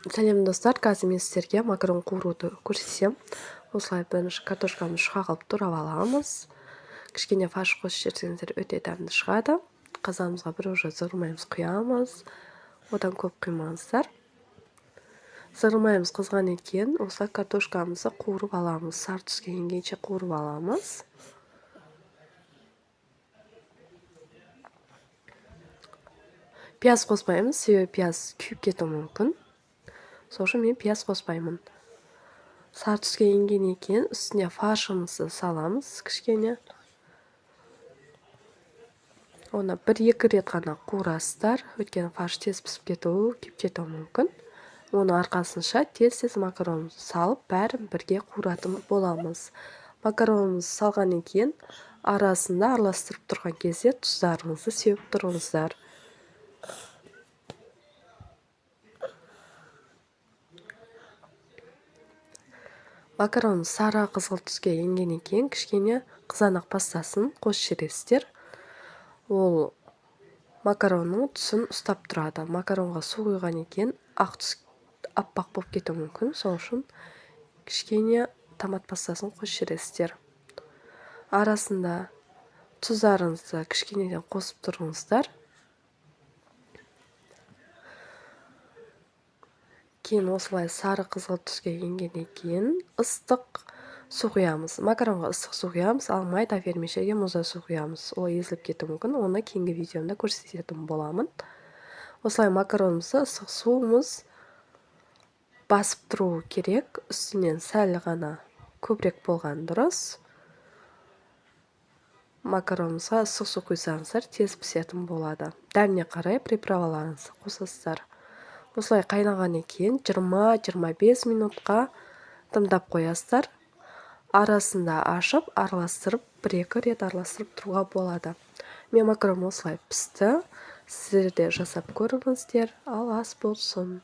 Сәлем достар, қазір мен сіздерге макарон қуыруды көрсетсем. Осылай бірінші картошкамызды шыға қылып турап аламыз. Кішкене фарш қосып жіберсеңіздер өте дәмді шығады. Қазанымызға бір уже зығырмайымыз құямыз. Одан көп құймаңыздар. Зығырмайымыз қызған екен, осылай картошкамызды қуырып аламыз. Сары түске енгенше қуырып аламыз. Пияз қоспаймыз, себебі пияз күйіп кетуі мүмкін. Сол үшін мен пияз қоспаймын. Сары түске енген екен, үстіне фаршымызды саламыз кішкене. Оны 1-2 рет қана қуырасыздар, өйткені фарш тез пісіп кетуі, күйіп кетуі мүмкін. Оны арқасынша тез макаронымызды салып, бәрін бірге қуыратын боламыз. Макаронымызды салғаннан кейін арасында араластырып тұрған кезде тұздарыңызды сеуіп тұрыңыздар. Макаронымыз сары қызғылт түске енген екен, кішкене қызанақ пастасын қосып жібересіздер. Ол макаронның түсін ұстап тұрады. Макаронға су құйған екен, ақ түс аппақ болып кетуі мүмкін. Сол үшін кішкене томат пастасын қосып жібересіздер. Арасында тұздарыңызды кішкенеден қосып тұрыңыздар. Кейін осылай сары қызғылт түске енгеннен кейін ыстық су құямыз. Макаронға ыстық су құямыз, ал майда вермишельге мұзда су құямыз. Ол езіліп кетуі мүмкін, оны кейінгі видеомда көрсететін боламын. Осылай макаронымызды ыстық суымыз басып тұруы керек, үстінен сәл ғана көбірек болған дұрыс. Макаронымызға ыстық су құйсаңыздар, тез пісетін болады. Дәміне қарай приправаларыңызды қосасыздар. Осылай қайнағаннан кейін 20-25 минутқа дымдап қоясыздар. Арасында ашып, араластырып, 1-2 рет араластырып тұруға болады. Мен макарон осылай пісті. Сіздер де жасап көріңіздер. Ал ас болсын.